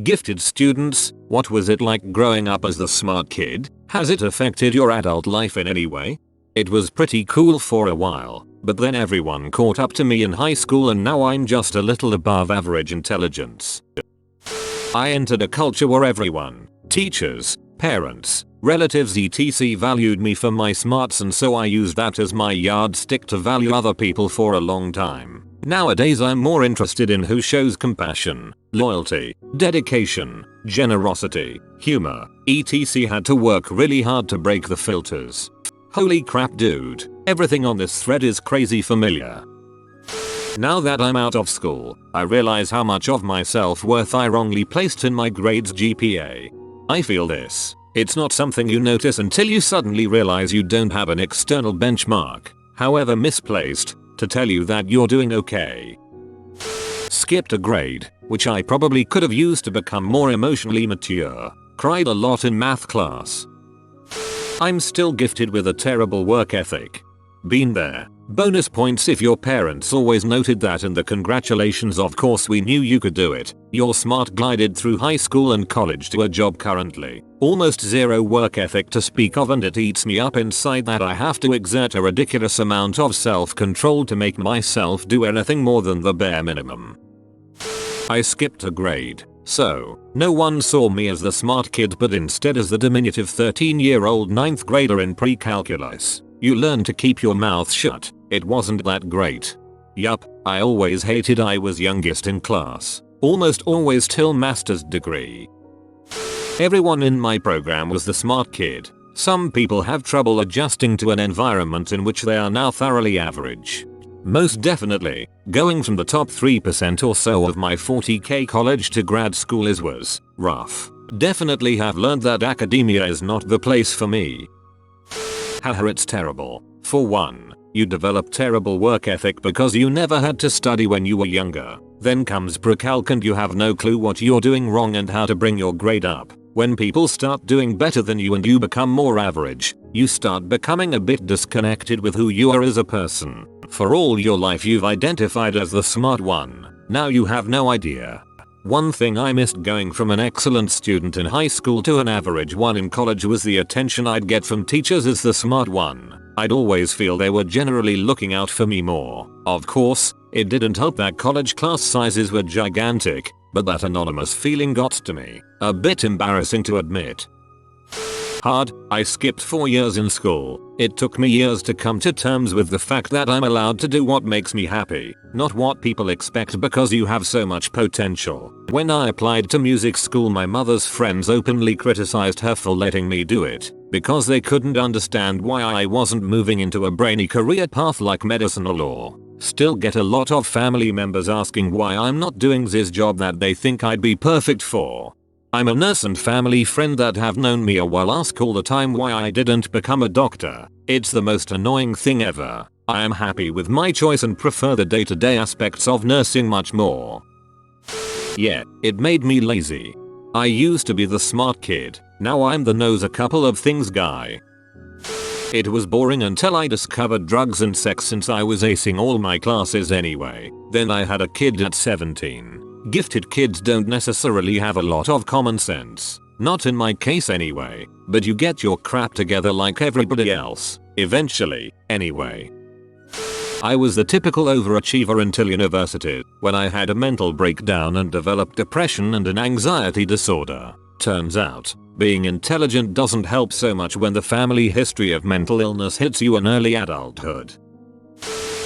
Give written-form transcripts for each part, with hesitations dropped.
Gifted students, what was it like growing up as the smart kid? Has it affected your adult life in any way? It was pretty cool for a while, but then everyone caught up to me in high school and now I'm just a little above average intelligence. I entered a culture where everyone, teachers, parents, relatives etc. valued me for my smarts, and so I used that as my yardstick to value other people for a long time. Nowadays I'm more interested in who shows compassion, loyalty, dedication, generosity, humor, etc. Had to work really hard to break the filters. Holy crap dude, everything on this thread is crazy familiar. Now that I'm out of school, I realize how much of my self-worth I wrongly placed in my grades GPA. I feel this. It's not something you notice until you suddenly realize you don't have an external benchmark, however misplaced, to tell you that you're doing okay. Skipped a grade, which I probably could have used to become more emotionally mature. Cried a lot in math class. I'm still gifted with a terrible work ethic. Been there. Bonus points if your parents always noted that, and the congratulations, of course we knew you could do it. You're smart. Glided through high school and college to a job currently. Almost zero work ethic to speak of, and it eats me up inside that I have to exert a ridiculous amount of self-control to make myself do anything more than the bare minimum. I skipped a grade, so no one saw me as the smart kid but instead as the diminutive 13-year-old 9th grader in pre-calculus. You learn to keep your mouth shut. It wasn't that great. Yup, I always hated I was youngest in class. Almost always till master's degree. Everyone in my program was the smart kid. Some people have trouble adjusting to an environment in which they are now thoroughly average. Most definitely, going from the top 3% or so of my 40k college to grad school was rough. Definitely have learned that academia is not the place for me. Haha, it's terrible. For one, you develop terrible work ethic because you never had to study when you were younger. Then comes pre-calc and you have no clue what you're doing wrong and how to bring your grade up. When people start doing better than you and you become more average, you start becoming a bit disconnected with who you are as a person. For all your life you've identified as the smart one. Now you have no idea. One thing I missed going from an excellent student in high school to an average one in college was the attention I'd get from teachers as the smart one. I'd always feel they were generally looking out for me more. Of course, it didn't help that college class sizes were gigantic, but that anonymous feeling got to me. A bit embarrassing to admit. Hard, I skipped 4 years in school. It took me years to come to terms with the fact that I'm allowed to do what makes me happy, not what people expect because you have so much potential. When I applied to music school, my mother's friends openly criticized her for letting me do it, because they couldn't understand why I wasn't moving into a brainy career path like medicine or law. Still get a lot of family members asking why I'm not doing this job that they think I'd be perfect for. I'm a nurse, and family friend that have known me a while ask all the time why I didn't become a doctor. It's the most annoying thing ever. I am happy with my choice and prefer the day-to-day aspects of nursing much more. Yeah, it made me lazy. I used to be the smart kid, now I'm the knows a couple of things guy. It was boring until I discovered drugs and sex, since I was acing all my classes anyway. Then I had a kid at 17. Gifted kids don't necessarily have a lot of common sense. Not in my case anyway, but you get your crap together like everybody else. Eventually, anyway. I was the typical overachiever until university, when I had a mental breakdown and developed depression and an anxiety disorder. Turns out, being intelligent doesn't help so much when the family history of mental illness hits you in early adulthood.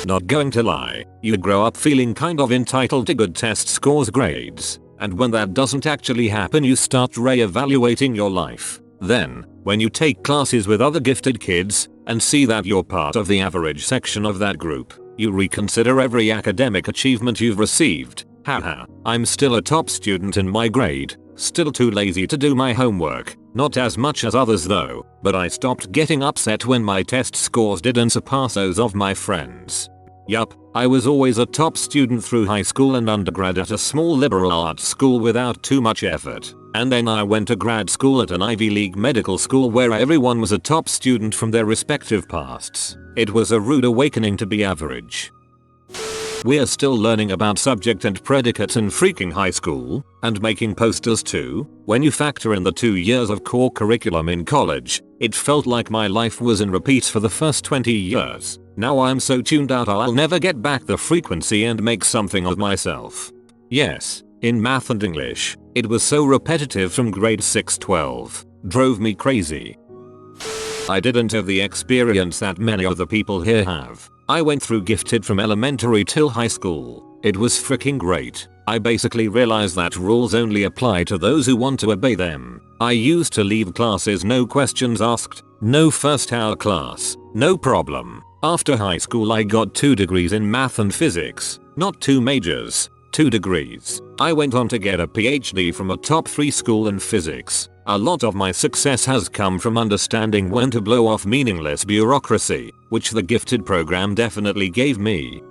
Not going to lie, you grow up feeling kind of entitled to good test scores, grades, and when that doesn't actually happen you start re-evaluating your life. Then, when you take classes with other gifted kids, and see that you're part of the average section of that group, you reconsider every academic achievement you've received. Haha, I'm still a top student in my grade, still too lazy to do my homework, not as much as others though, but I stopped getting upset when my test scores didn't surpass those of my friends. Yup, I was always a top student through high school and undergrad at a small liberal arts school without too much effort, and then I went to grad school at an Ivy League medical school where everyone was a top student from their respective pasts. It was a rude awakening to be average. We're still learning about subject and predicate in freaking high school, and making posters too. When you factor in the 2 years of core curriculum in college, it felt like my life was in repeats for the first 20 years. Now I'm so tuned out I'll never get back the frequency and make something of myself. Yes, in math and English, it was so repetitive from grade 6-12. Drove me crazy. I didn't have the experience that many other people here have. I went through gifted from elementary till high school. It was freaking great. I basically realized that rules only apply to those who want to obey them. I used to leave classes no questions asked, no first hour class, no problem. After high school I got 2 degrees in math and physics, not 2 majors, 2 degrees. I went on to get a PhD from a top 3 school in physics. A lot of my success has come from understanding when to blow off meaningless bureaucracy, which the gifted program definitely gave me.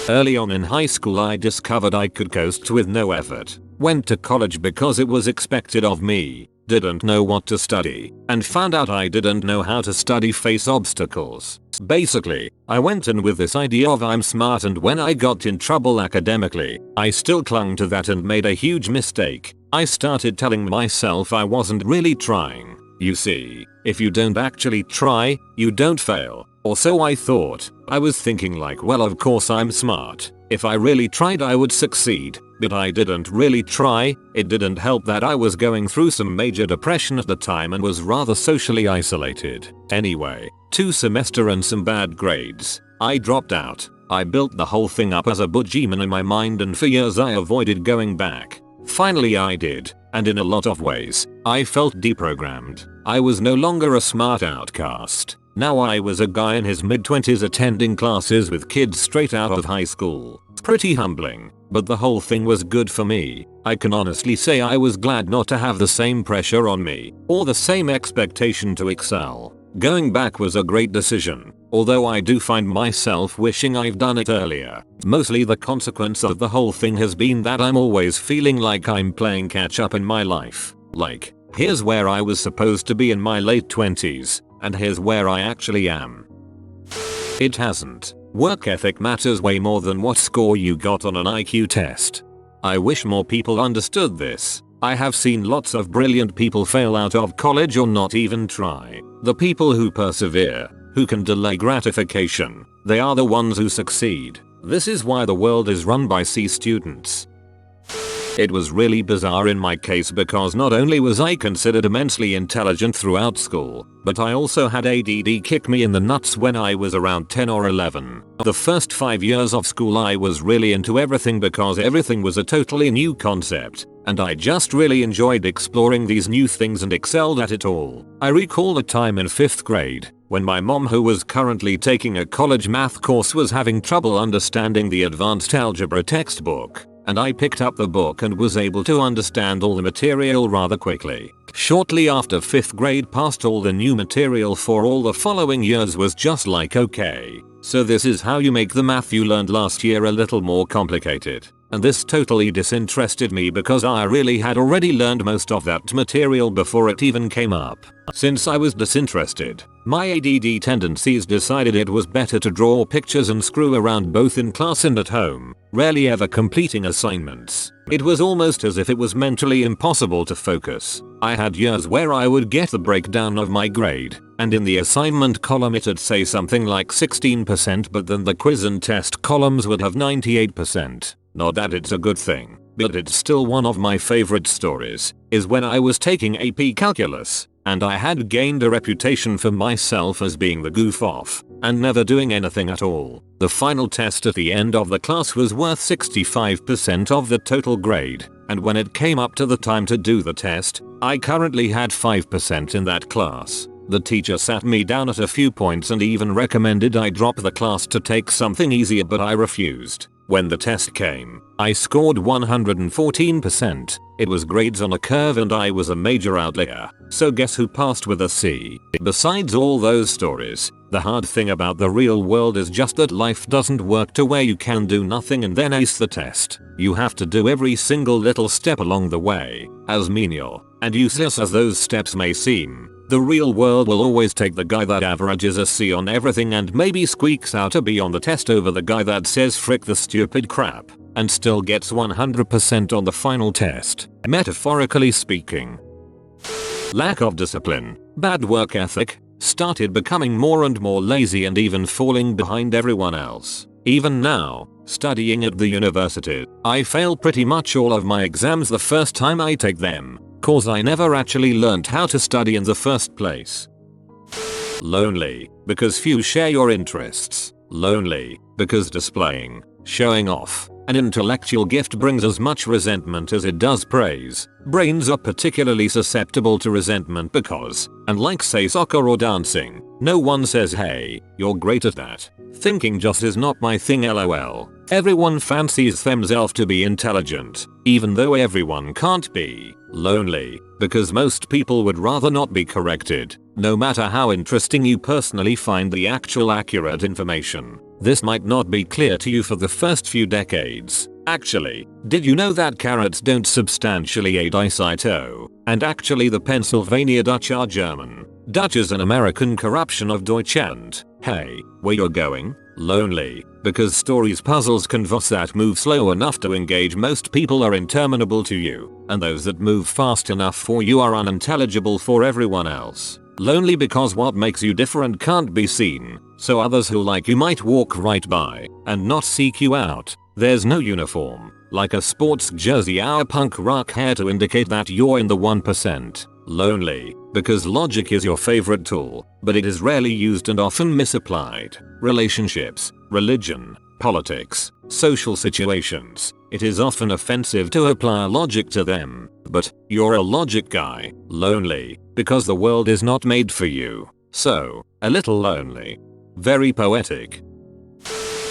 Early on in high school I discovered I could coast with no effort. Went to college because it was expected of me. Didn't know what to study, and found out I didn't know how to study face obstacles. Basically, I went in with this idea of I'm smart, and when I got in trouble academically, I still clung to that and made a huge mistake. I started telling myself I wasn't really trying. You see, if you don't actually try, you don't fail. Or so I thought. I was thinking like, well, of course I'm smart. If I really tried I would succeed. But I didn't really try. It didn't help that I was going through some major depression at the time and was rather socially isolated. Anyway, 2 semester and some bad grades. I dropped out. I built the whole thing up as a boogeyman in my mind, and for years I avoided going back. Finally I did, and in a lot of ways, I felt deprogrammed. I was no longer a smart outcast. Now I was a guy in his mid-20s attending classes with kids straight out of high school. Pretty humbling, but the whole thing was good for me. I can honestly say I was glad not to have the same pressure on me, or the same expectation to excel. Going back was a great decision, although I do find myself wishing I've done it earlier. Mostly the consequence of the whole thing has been that I'm always feeling like I'm playing catch up in my life. Like, here's where I was supposed to be in my late 20s, and here's where I actually am. It hasn't. Work ethic matters way more than what score you got on an IQ test. I wish more people understood this. I have seen lots of brilliant people fail out of college or not even try. The people who persevere, who can delay gratification, they are the ones who succeed. This is why the world is run by C students. It was really bizarre in my case because not only was I considered immensely intelligent throughout school, but I also had ADD kick me in the nuts when I was around 10 or 11. The first 5 years of school I was really into everything because everything was a totally new concept, and I just really enjoyed exploring these new things and excelled at it all. I recall a time in 5th grade, when my mom, who was currently taking a college math course, was having trouble understanding the advanced algebra textbook. And I picked up the book and was able to understand all the material rather quickly. Shortly after 5th grade passed, all the new material for all the following years was just like, okay, so this is how you make the math you learned last year a little more complicated. And this totally disinterested me because I really had already learned most of that material before it even came up. Since I was disinterested, my ADD tendencies decided it was better to draw pictures and screw around both in class and at home, rarely ever completing assignments. It was almost as if it was mentally impossible to focus. I had years where I would get the breakdown of my grade, and in the assignment column it'd say something like 16%, but then the quiz and test columns would have 98%. Not that it's a good thing, but it's still one of my favorite stories, is when I was taking AP Calculus, and I had gained a reputation for myself as being the goof off, and never doing anything at all. The final test at the end of the class was worth 65% of the total grade, and when it came up to the time to do the test, I currently had 5% in that class. The teacher sat me down at a few points and even recommended I drop the class to take something easier, but I refused. When the test came, I scored 114%. It was grades on a curve and I was a major outlier. So guess who passed with a C? Besides all those stories, the hard thing about the real world is just that life doesn't work to where you can do nothing and then ace the test. You have to do every single little step along the way. As menial and useless as those steps may seem, The real world will always take the guy that averages a C on everything and maybe squeaks out a B on the test over the guy that says frick the stupid crap and still gets 100% on the final test, metaphorically speaking. Lack of discipline, bad work ethic, started becoming more and more lazy and even falling behind everyone else. Even now, studying at the university, I fail pretty much all of my exams the first time I take them, cause I never actually learned how to study in the first place. Lonely, because few share your interests. Lonely, because displaying, showing off, an intellectual gift brings as much resentment as it does praise. Brains are particularly susceptible to resentment because, unlike say soccer or dancing, no one says hey, you're great at that. Thinking just is not my thing lol. Everyone fancies themselves to be intelligent, even though everyone can't be. Lonely, because most people would rather not be corrected, no matter how interesting you personally find the actual accurate information. This might not be clear to you for the first few decades. Actually, did you know that carrots don't substantially aid eyesight? Oh, and actually the Pennsylvania Dutch are German. Dutch is an American corruption of Deutsch and, hey, where you're going? Lonely, because stories puzzles canvas that move slow enough to engage most people are interminable to you, and those that move fast enough for you are unintelligible for everyone else. Lonely because what makes you different can't be seen, so others who like you might walk right by and not seek you out. There's no uniform, like a sports jersey or punk rock hair to indicate that you're in the 1%. Lonely, because logic is your favorite tool, but it is rarely used and often misapplied. Relationships, religion, politics, social situations, it is often offensive to apply logic to them, but you're a logic guy. Lonely, because the world is not made for you. So, a little lonely. Very poetic.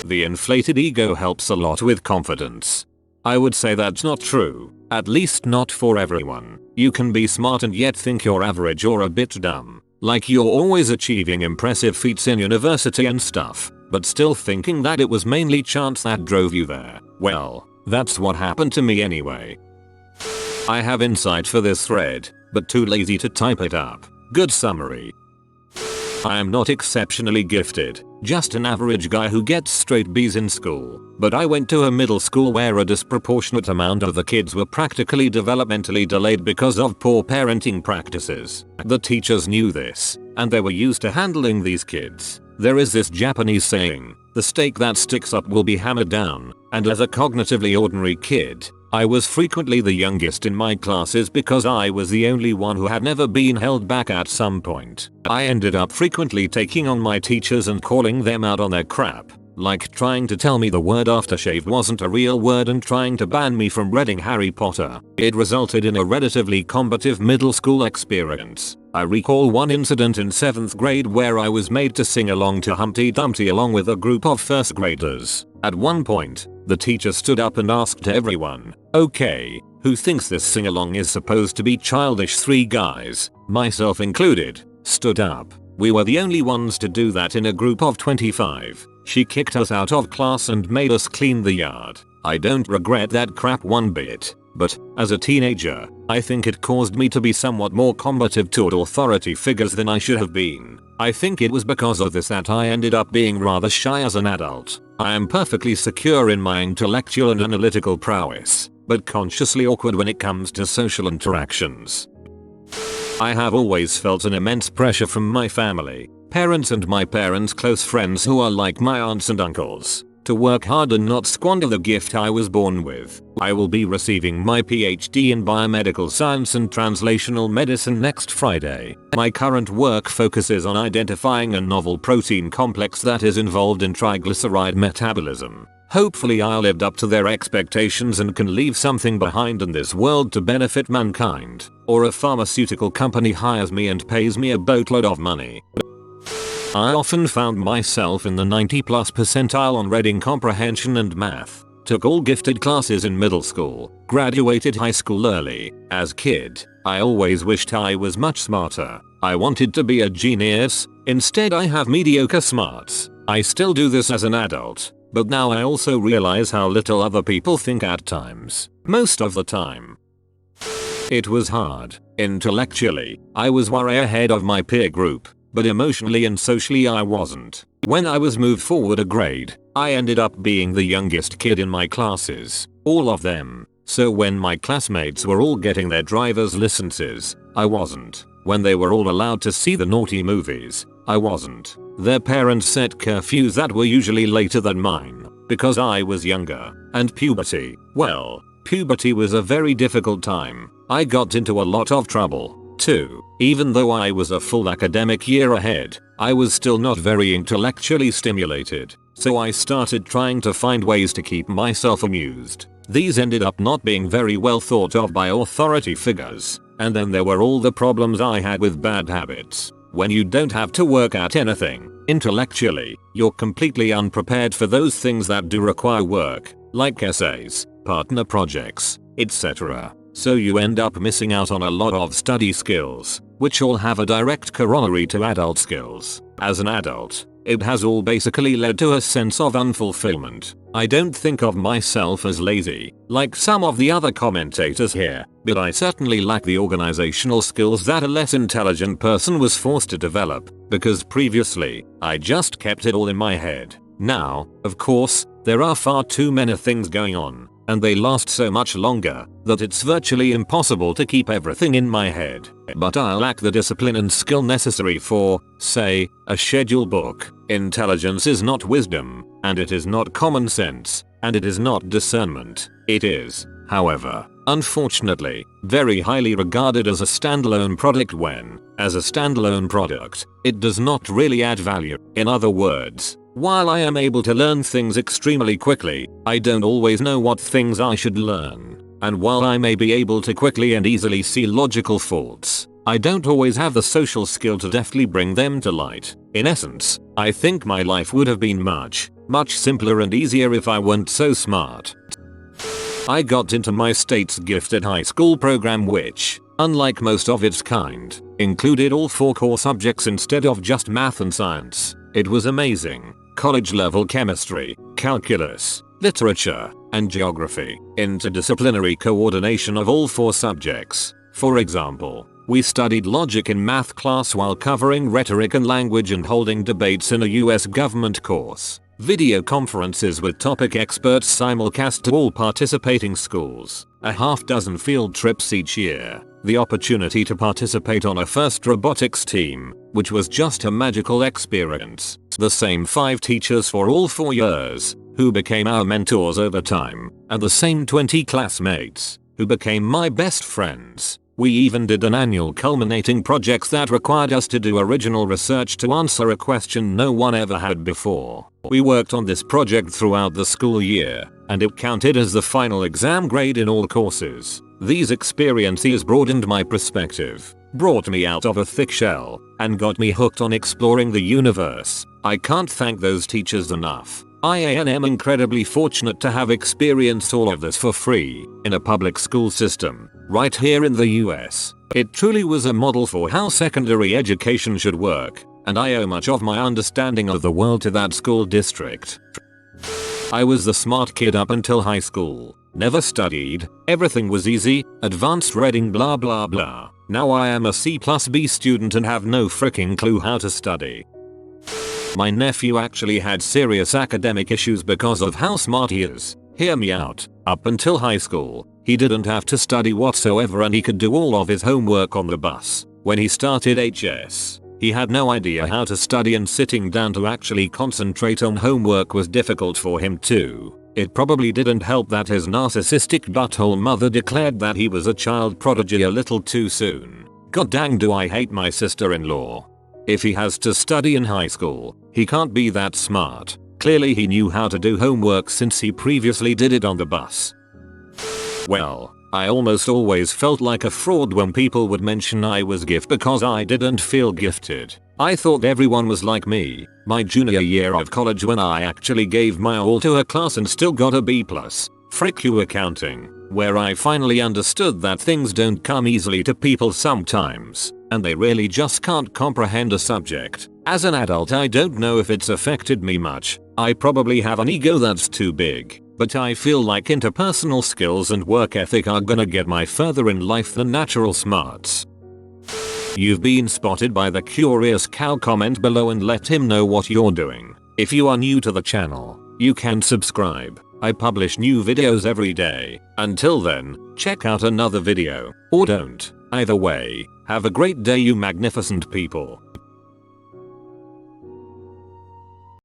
The inflated ego helps a lot with confidence. I would say that's not true, at least not for everyone. You can be smart and yet think you're average or a bit dumb, like you're always achieving impressive feats in university and stuff, but still thinking that it was mainly chance that drove you there. Well, that's what happened to me anyway. I have insight for this thread, but too lazy to type it up. Good summary. I am not exceptionally gifted, just an average guy who gets straight B's in school, but I went to a middle school where a disproportionate amount of the kids were practically developmentally delayed because of poor parenting practices. The teachers knew this, and they were used to handling these kids. There is this Japanese saying, the stake that sticks up will be hammered down, and as a cognitively ordinary kid, I was frequently the youngest in my classes because I was the only one who had never been held back at some point. I ended up frequently taking on my teachers and calling them out on their crap, like trying to tell me the word aftershave wasn't a real word and trying to ban me from reading Harry Potter. It resulted in a relatively combative middle school experience. I recall one incident in 7th grade where I was made to sing along to Humpty Dumpty along with a group of first graders. At one point, the teacher stood up and asked everyone, okay, who thinks this sing-along is supposed to be childish? 3 guys, myself included, stood up. We were the only ones to do that in a group of 25. She kicked us out of class and made us clean the yard. I don't regret that crap one bit, but, as a teenager, I think it caused me to be somewhat more combative toward authority figures than I should have been. I think it was because of this that I ended up being rather shy as an adult. I am perfectly secure in my intellectual and analytical prowess, but consciously awkward when it comes to social interactions. I have always felt an immense pressure from my family, parents and my parents' close friends who are like my aunts and uncles, to work hard and not squander the gift I was born with. I will be receiving my PhD in biomedical science and translational medicine next Friday. My current work focuses on identifying a novel protein complex that is involved in triglyceride metabolism. Hopefully I lived up to their expectations and can leave something behind in this world to benefit mankind, or a pharmaceutical company hires me and pays me a boatload of money. I often found myself in the 90+ percentile on reading comprehension and math. Took all gifted classes in middle school, graduated high school early. As kid, I always wished I was much smarter. I wanted to be a genius, instead I have mediocre smarts. I still do this as an adult, but now I also realize how little other people think at times. Most of the time. It was hard. Intellectually, I was way ahead of my peer group, but emotionally and socially I wasn't. When I was moved forward a grade, I ended up being the youngest kid in my classes, all of them. So when my classmates were all getting their driver's licenses, I wasn't. When they were all allowed to see the naughty movies, I wasn't. Their parents set curfews that were usually later than mine, because I was younger. And puberty, well, puberty was a very difficult time. I got into a lot of trouble, too. Even though I was a full academic year ahead, I was still not very intellectually stimulated, so I started trying to find ways to keep myself amused. These ended up not being very well thought of by authority figures, and then there were all the problems I had with bad habits. When you don't have to work at anything, intellectually, you're completely unprepared for those things that do require work, like essays, partner projects, etc. So you end up missing out on a lot of study skills, which all have a direct corollary to adult skills. As an adult, it has all basically led to a sense of unfulfillment. I don't think of myself as lazy, like some of the other commentators here, but I certainly lack the organizational skills that a less intelligent person was forced to develop, because previously, I just kept it all in my head. Now, of course, there are far too many things going on, and they last so much longer, that it's virtually impossible to keep everything in my head. But I lack the discipline and skill necessary for, say, a schedule book. Intelligence is not wisdom, and it is not common sense, and it is not discernment. It is, however, unfortunately, very highly regarded as a standalone product when, as a standalone product, it does not really add value. In other words, while I am able to learn things extremely quickly, I don't always know what things I should learn. And while I may be able to quickly and easily see logical faults, I don't always have the social skill to deftly bring them to light. In essence, I think my life would have been much simpler and easier if I weren't so smart. I got into my state's gifted high school program which, unlike most of its kind, included all 4 core subjects instead of just math and science. It was amazing. College level chemistry, calculus, literature, and geography. Interdisciplinary coordination of all 4 subjects. For example, we studied logic in math class while covering rhetoric and language and holding debates in a US government course. Video conferences with topic experts simulcast to all participating schools. A half-dozen field trips each year. The opportunity to participate on a first robotics team, which was just a magical experience. The same 5 teachers for all 4 years, who became our mentors over time, and the same 20 classmates, who became my best friends. We even did an annual culminating project that required us to do original research to answer a question no one ever had before. We worked on this project throughout the school year, and it counted as the final exam grade in all courses. These experiences broadened my perspective, brought me out of a thick shell, and got me hooked on exploring the universe. I can't thank those teachers enough. I am incredibly fortunate to have experienced all of this for free, in a public school system, right here in the US. It truly was a model for how secondary education should work, and I owe much of my understanding of the world to that school district. I was the smart kid up until high school. Never studied, everything was easy, advanced reading blah blah blah. Now I am a C+B student and have no freaking clue how to study. My nephew actually had serious academic issues because of how smart he is. Hear me out. Up until high school, he didn't have to study whatsoever and he could do all of his homework on the bus. When he started HS, he had no idea how to study and sitting down to actually concentrate on homework was difficult for him too. It probably didn't help that his narcissistic butthole mother declared that he was a child prodigy a little too soon. God dang do I hate my sister-in-law. If he has to study in high school, he can't be that smart. Clearly he knew how to do homework since he previously did it on the bus. Well, I almost always felt like a fraud when people would mention I was gifted because I didn't feel gifted. I thought everyone was like me, my junior year of college when I actually gave my all to a class and still got a B+. Frick you accounting, where I finally understood that things don't come easily to people sometimes, and they really just can't comprehend a subject. As an adult I don't know if it's affected me much. I probably have an ego that's too big. But I feel like interpersonal skills and work ethic are gonna get me further in life than natural smarts. You've been spotted by the curious cow. Comment below and let him know what you're doing. If you are new to the channel, you can subscribe. I publish new videos every day. Until then, check out another video, or don't. Either way, have a great day you magnificent people.